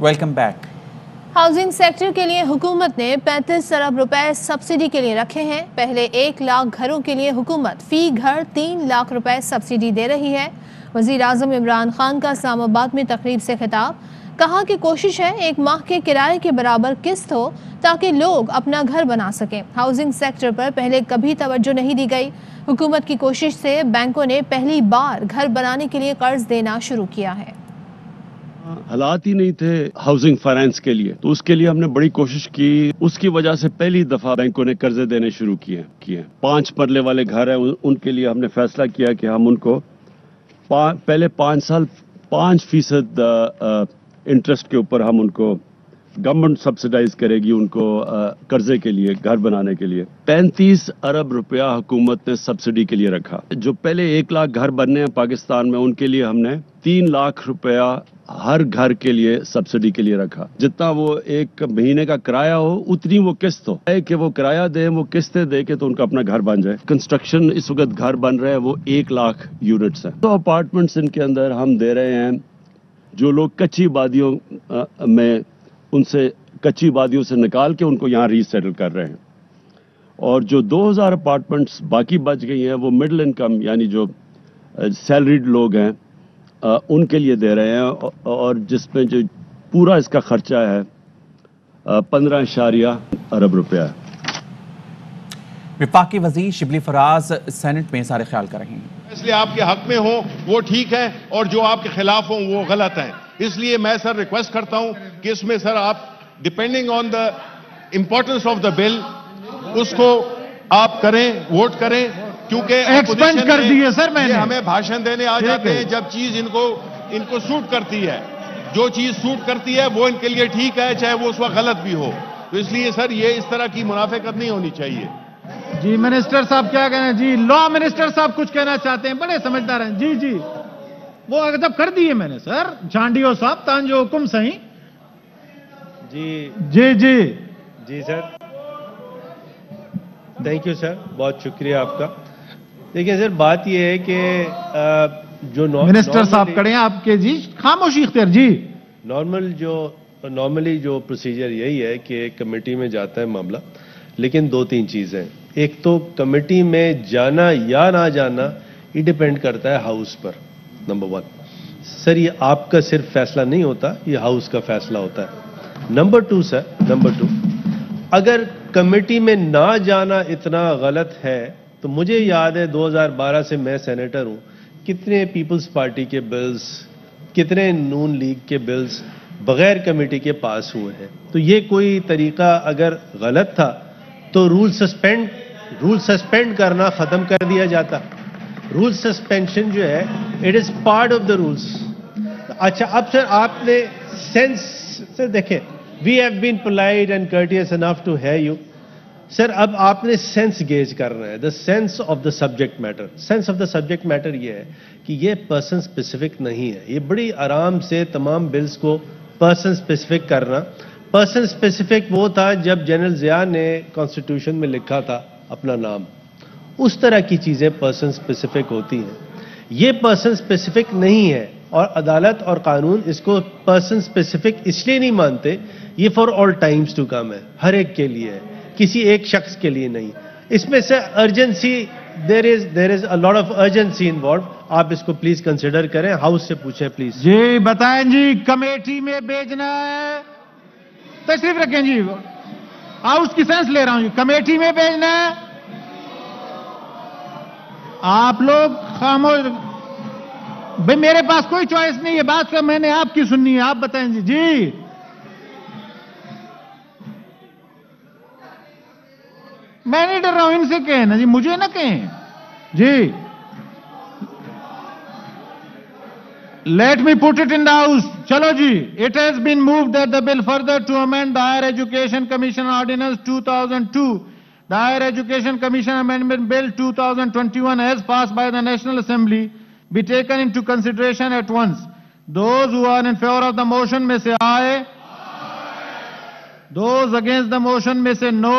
Welcome back. Housing sector के लिए हुकूमत ने 35 अरब रुपए सब्सिडी के लिए रखे हैं। पहले 1 लाख घरों के लिए हुकूमत फी घर 3 लाख रुपए सब्सिडी दे रही है। वज़ीर आज़म इमरान खान का इस्लामाबाद में तकरीब से खिताब, कहा कि कोशिश है 1 माह के किराए के बराबर किस्त हो ताकि लोग अपना घर बना सकें। हाउसिंग सेक्टर पर पहले कभी तवज्जो नहीं दी गई। हुकूमत की कोशिश से बैंकों ने पहली बार घर बनाने के लिए कर्ज देना शुरू किया है। हालात ही नहीं थे हाउसिंग फाइनेंस के लिए, तो उसके लिए हमने बड़ी कोशिश की। उसकी वजह से पहली दफा बैंकों ने कर्जे देने शुरू किए। 5 मरले वाले घर हैं, उनके लिए हमने फैसला किया कि हम उनको पहले 5 साल 5% इंटरेस्ट के ऊपर हम उनको गवर्नमेंट सब्सिडाइज करेगी उनको कर्जे के लिए, घर बनाने के लिए। 35 अरब रुपया हुकूमत ने सब्सिडी के लिए रखा। जो पहले 1 लाख घर बनने हैं पाकिस्तान में, उनके लिए हमने 3 लाख रुपया हर घर के लिए सब्सिडी के लिए रखा। जितना वो 1 महीने का किराया हो उतनी वो किस्त हो, कि वो किराया दे, वो किस्तें दे के तो उनका अपना घर बन जाए। कंस्ट्रक्शन इस वक्त घर बन रहे हैं वो 1 लाख यूनिट्स हैं। तो अपार्टमेंट्स इनके अंदर हम दे रहे हैं। जो लोग कच्ची वादियों में, उनसे कच्ची वादियों से निकाल के उनको यहाँ रीसेटल कर रहे हैं। और जो 2000 अपार्टमेंट्स बाकी बच गई हैं वो मिडिल इनकम यानी जो सैलरीड लोग हैं उनके लिए दे रहे हैं। और जिसमें जो पूरा इसका खर्चा है 15 अरब रुपया है। वफाकी वजीर शिबली फराज सेनेट में सारे ख्याल कर रहे हैं। इसलिए आपके हक में हो वो ठीक है और जो आपके खिलाफ हो वो गलत है। इसलिए मैं सर रिक्वेस्ट करता हूं कि इसमें सर आप depending on the importance of the bill उसको आप करें, वोट करें, क्योंकि एक्सपेंड कर दिए सर मैंने। हमें भाषण देने आ जाते हैं जब चीज इनको सूट करती है। जो चीज सूट करती है वो इनके लिए ठीक है, चाहे वो उस वक्त गलत भी हो। तो इसलिए सर ये इस तरह की मुनाफिकत नहीं होनी चाहिए। जी मिनिस्टर साहब क्या कहना है? जी लॉ मिनिस्टर साहब कुछ कहना चाहते हैं, बड़े समझदार हैं। जी जी वो अदब कर दिए मैंने सर। झांडियो साहब तांजो हुकुम सही। जी जी जी जी सर, थैंक यू सर, बहुत शुक्रिया आपका। देखिए सर, बात यह है कि जो मिनिस्टर साहब खड़े हैं आपके, जी खामोशी इख्तियार। जी नॉर्मली जो प्रोसीजर यही है कि कमेटी में जाता है मामला, लेकिन 2-3 चीजें हैं। एक तो कमेटी में जाना या ना जाना ये डिपेंड करता है हाउस पर, नंबर 1। सर ये आपका सिर्फ फैसला नहीं होता, ये हाउस का फैसला होता है। नंबर 2 सर, नंबर 2 अगर कमेटी में ना जाना इतना गलत है तो मुझे याद है 2012 से मैं सेनेटर हूं, कितने पीपल्स पार्टी के बिल्स, कितने नून लीग के बिल्स बगैर कमेटी के पास हुए हैं। तो ये कोई तरीका अगर गलत था तो रूल सस्पेंड करना खत्म कर दिया जाता। रूल सस्पेंशन जो है it is part of the rules. अच्छा अब सर आपने सेंस से देखें, we have been polite and courteous enough to hear you sir. अब आपने सेंस गेज करना है, the sense of the subject matter. Sense of the subject matter ये है कि ये पर्सन स्पेसिफिक नहीं है। ये बड़ी आराम से तमाम बिल्स को पर्सन स्पेसिफिक करना। पर्सन स्पेसिफिक वो था जब जनरल जिया ने कॉन्स्टिट्यूशन में लिखा था अपना नाम, उस तरह की चीजें पर्सन स्पेसिफिक होती हैं। ये पर्सन स्पेसिफिक नहीं है और अदालत और कानून इसको पर्सन स्पेसिफिक इसलिए नहीं मानते, ये for all times to come है, हर एक के लिए है, किसी एक शख्स के लिए नहीं। इसमें से urgency, there is a lot of urgency involve. आप इसको प्लीज कंसिडर करें, हाउस से पूछें प्लीज। जी बताएं जी, कमेटी में भेजना है, तशरीफ रखें जी। हाउस की सेंस ले रहा हूं जी, कमेटी में भेजना है। आप लोग खामोश भाई, मेरे पास कोई चॉइस नहीं है, बात का मैंने आपकी सुननी है। आप बताएं जी। जी मैं नहीं डर रहा हूं, इनसे कहें ना जी, मुझे ना कहें जी। Let me put it in the house. चलो जी, it has been moved that the bill further to amend the Higher Education Commission Ordinance 2002, the Higher Education Commission Amendment Bill 2021 as passed by the National Assembly be taken into consideration at once. Those who are in favor of the motion may say aye. Those against the motion may say no.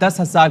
10,000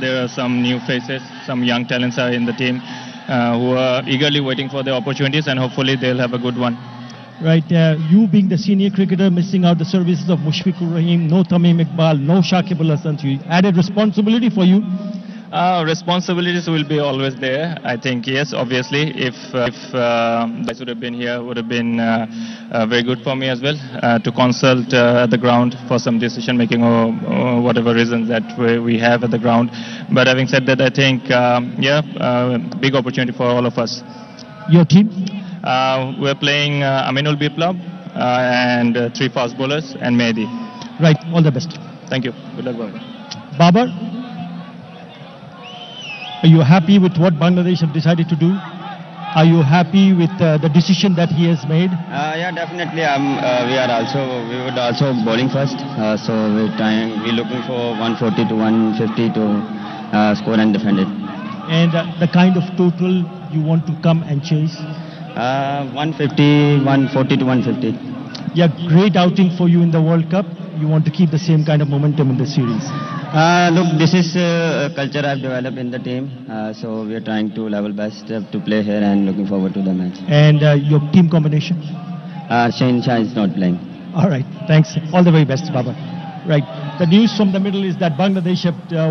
There are some new faces, some young talents are in the team who are eagerly waiting for their opportunities, and hopefully they'll have a good one. Right, you being the senior cricketer, missing out the services of Mushfiqur Rahim, no Tamim Iqbal, no Shakib Al Hasan, added responsibility for you. Responsibilities will be always there. I think yes, obviously, if guys would have been here, would have been very good for me as well to consult at the ground for some decision making or whatever reasons that we have at the ground. But having said that, I think big opportunity for all of us. Your team? We're playing Aminul Biplab and 3 fast bowlers and Mehdi. Right, all the best. Thank you. Good luck, Babar. Babar, are you happy with what Bangladesh have decided to do? Are you happy with the decision that he has made? Yeah, definitely. We would also bowling first. So we're looking for 140 to 150 to score and defend it. And the kind of total you want to come and chase? 150, 140 to 150. Yeah, great outing for you in the World Cup. You want to keep the same kind of momentum in the series? Look, this is a culture I've developed in the team. So we are trying to level best to play here and looking forward to the match. And your team combination? Shane Shah is not playing. All right, thanks. All the very best, Baba. Right, the news from the middle is that Bangladesh have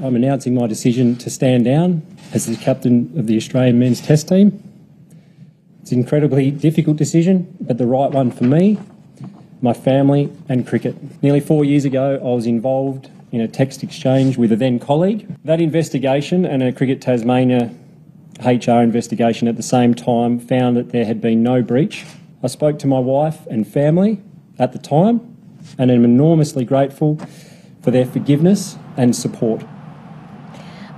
I'm announcing my decision to stand down as the captain of the Australian men's test team. It's an incredibly difficult decision, but the right one for me, my family and cricket. Nearly 4 years ago, I was involved in a text exchange with a then colleague. That investigation and a Cricket Tasmania HR investigation at the same time found that there had been no breach. I spoke to my wife and family at the time and am enormously grateful for their forgiveness and support.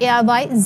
ARY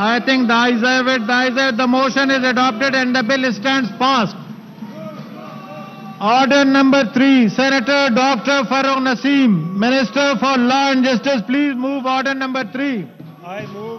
I think the ayes have it, the motion is adopted and the bill stands passed. Order number 3, Senator Dr. Farooq Naseem, Minister for Law and Justice, please move order number 3. I move.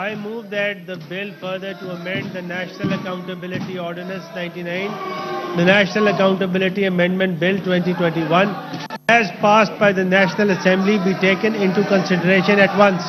I move that the bill further to amend the National Accountability Ordinance 99, the National Accountability Amendment Bill 2021, as passed by the National Assembly, be taken into consideration at once.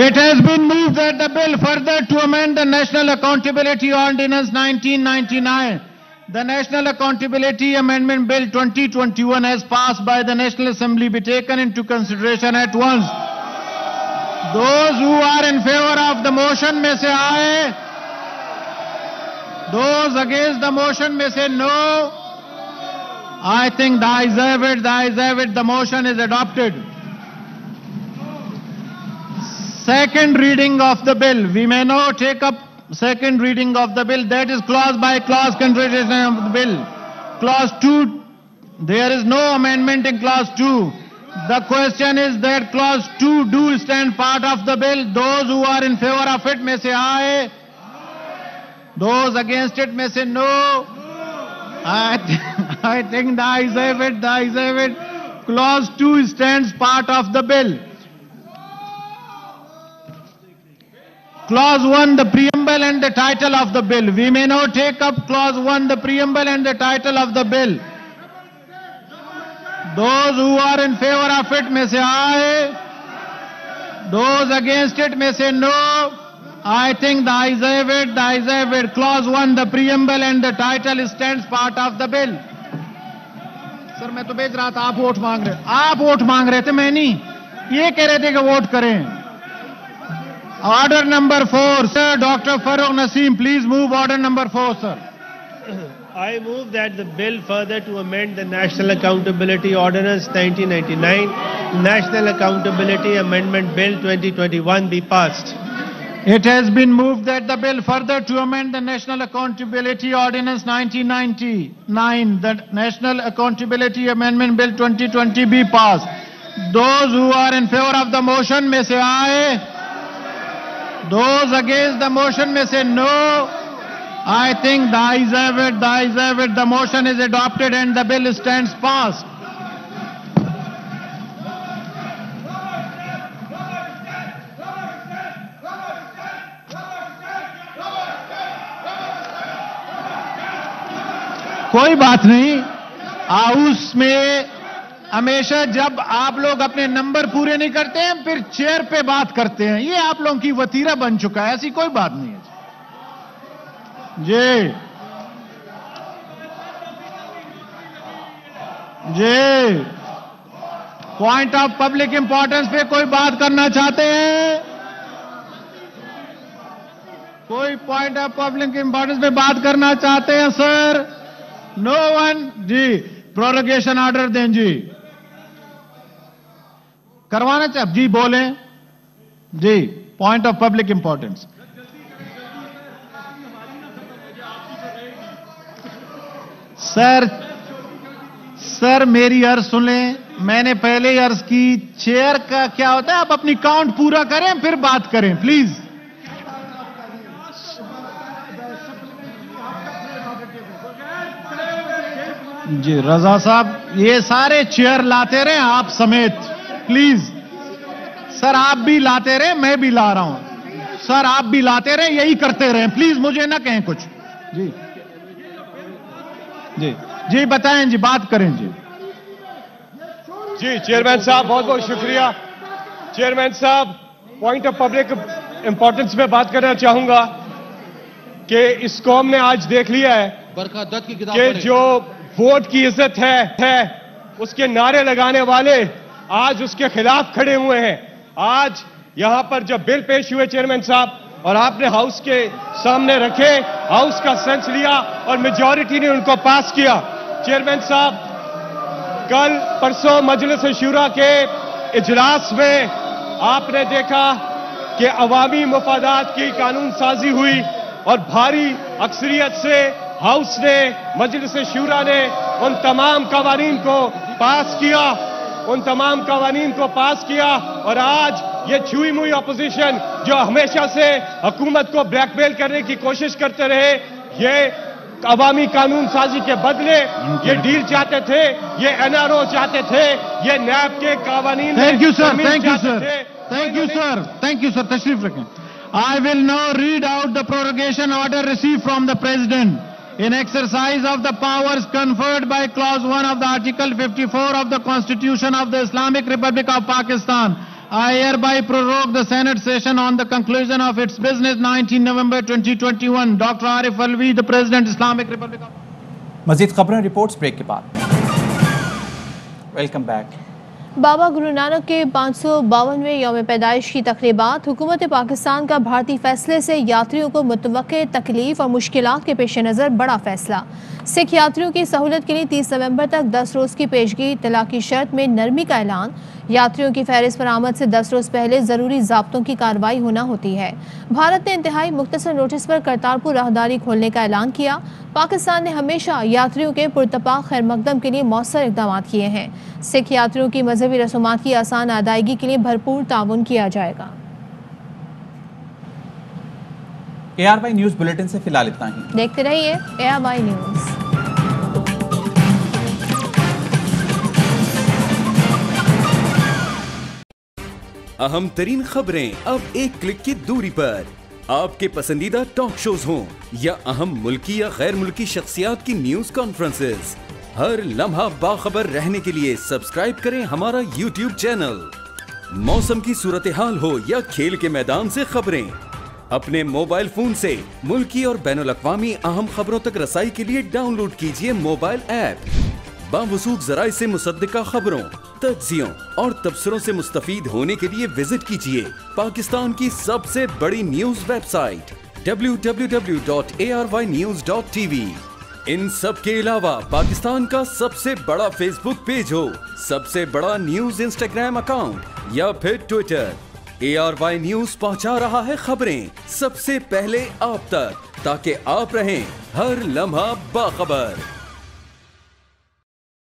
It has been moved that the bill further to amend the National Accountability Ordinance 1999, the National Accountability Amendment Bill 2021 as passed by the National Assembly be taken into consideration at once. Those who are in favor of the motion may say aye. Those against the motion may say no. I think the ayes have it, the ayes have it, the motion is adopted. Second reading of the bill. We may now take up second reading of the bill. That is clause by clause consideration of the bill. Clause 2, there is no amendment in clause 2. The question is that clause 2 do stand part of the bill. Those who are in favor of it may say aye. Those against it may say no. I think the ayes have it, the ayes have it. Clause 2 stands part of the bill. Clause 1, the preamble and the title of the bill. We may now take up clause 1, the preamble and the title of the bill. Those who are in favor of it may say aye. Those against it may say no. I think the ayes have it, the ayes have it. Clause 1, the preamble and the title stands part of the bill. Sir, मैं तो भेज रहा था, आप vote मांग रहे, आप vote मांग रहे थे, मैं नहीं, ये कह रहे थे कि वोट करें. Order number 4, sir, Dr. Farooq Naseem, please move order number 4, sir. I move that the bill further to amend the National Accountability Ordinance 1999, National Accountability Amendment Bill 2021 be passed. It has been moved that the bill further to amend the National Accountability Ordinance 1999, the National Accountability Amendment Bill 2020 be passed. Those who are in favor of the motion may say aye. Those against the motion may say no. I think the ayes have it, the ayes have it. The motion is adopted and the bill stands passed. कोई बात नहीं, house में हमेशा जब आप लोग अपने number पूरे नहीं करते हैं फिर चेयर पे बात करते हैं, ये आप लोगों की वतीरा बन चुका है, ऐसी कोई बात नहीं है जी. जी, पॉइंट ऑफ पब्लिक इंपॉर्टेंस पे कोई बात करना चाहते हैं? कोई पॉइंट ऑफ पब्लिक इंपॉर्टेंस पे बात करना चाहते हैं सर? No one. जी, प्रोरोगेशन ऑर्डर दें जी, करवाना चाहे जी, बोलें जी. Point of public importance. Sir मेरी अर्ज सुन लें, मैंने पहले अर्ज की, चेयर का क्या होता है, आप अपनी काउंट पूरा करें फिर बात करें प्लीज. जी रजा साहब, ये सारे चेयर लाते रहे आप समेत प्लीज. सर आप भी लाते रहे, मैं भी ला रहा हूं. सर आप भी लाते रहे, यही करते रहे प्लीज, मुझे ना कहें कुछ. जी जी जी, बताएं जी, बात करें जी. जी चेयरमैन साहब, बहुत बहुत शुक्रिया. चेयरमैन साहब, पॉइंट ऑफ पब्लिक इंपॉर्टेंस में बात करना चाहूंगा कि इस कौम ने आज देख लिया है कि जो वोट की इज्जत है उसके नारे लगाने वाले आज उसके खिलाफ खड़े हुए हैं. आज यहां पर जब बिल पेश हुए चेयरमैन साहब और आपने हाउस के सामने रखे, हाउस का सेंस लिया और मेजॉरिटी ने उनको पास किया. चेयरमैन साहब, कल परसों मजलिस शूरा के इजलास में आपने देखा कि अवामी मफादात की कानून साजी हुई और भारी अक्सरियत से हाउस ने, मजलिस शूरा ने उन तमाम कवानीन को पास किया, उन तमाम कवानीन को पास किया. और आज ये छुई मुई अपोजिशन जो हमेशा से हुकूमत को ब्लैकमेल करने की कोशिश करते रहे, ये अवामी कानून साजी के बदले ये डील चाहते थे, ये एनआरओ चाहते थे, ये नैब के कवानीन. Thank you sir, thank you sir, thank you sir, thank you sir. तशरीफ रखें. I will now read out the prorogation order received from the President. In exercise of the powers conferred by Clause 1 of the Article 54 of the Constitution of the Islamic Republic of Pakistan, I hereby prorogue the Senate session on the conclusion of its business 19 November 2021. Dr. Arif Alvi, the President, Islamic Republic of... मजीद खबरें reports break के बाद. Welcome back. Baba Guru Nanak के 552वें यौम पैदाइश की तकरीबात। हुकूमत पाकिस्तान का भारतीय फैसले से यात्रियों को मुतवक्के तकलीफ और मुश्किलात के पेश नज़र बड़ा फैसला। सिख यात्रियों की सहूलत के लिए 30 नवंबर तक 10 रोज़ की पेशगी इत्तला की शर्त में नरमी का ऐलान। यात्रियों की फहरिस्त पर आमद से 10 रोज़ पहले ज़रूरी ज़ाब्तों की कार्रवाई होना होती है। भारत ने इंतहाई मुख्तसर नोटिस पर करतारपुर राहदारी खोलने का ऐलान किया। पाकिस्तान ने हमेशा यात्रियों के पुरतपाक खैर मकदम के लिए मौसर इक़दाम किए हैं। सिख यात्रियों की मजहबी रसूमात की आसान अदायगी के लिए भरपूर ताउन किया जाएगा। ARY न्यूज़ बुलेटिन से फिलहाल इतना ही। देखते रहिए ARY न्यूज़। अहम तरीन खबरें अब एक क्लिक की दूरी पर। आपके पसंदीदा टॉक शोज हों या अहम मुल्की या गैर मुल्की शख्सियात की न्यूज कॉन्फ्रेंसेस, हर लम्हा बाखबर रहने के लिए सब्सक्राइब करें हमारा YouTube चैनल। मौसम की सूरत हाल हो या खेल के मैदान से खबरें, अपने मोबाइल फोन से मुल्की और बैनुल अक़वामी अहम खबरों तक रसाई के लिए डाउनलोड कीजिए मोबाइल ऐप। बावसूख ज़राए से मुसद्दिका खबरों, तज्ज़ियों और तबसरों से मुस्तफ़ीद होने के लिए विजिट कीजिए पाकिस्तान की सबसे बड़ी न्यूज़ वेबसाइट www.arYnews.tv। इन सब के अलावा पाकिस्तान का सबसे बड़ा फेसबुक पेज हो, सबसे बड़ा न्यूज़ इंस्टाग्राम अकाउंट या फिर ट्विटर, ARY न्यूज़ पहुंचा रहा है खबरें सबसे पहले आप तक, ताकि आप रहें हर लम्हा बाखबर।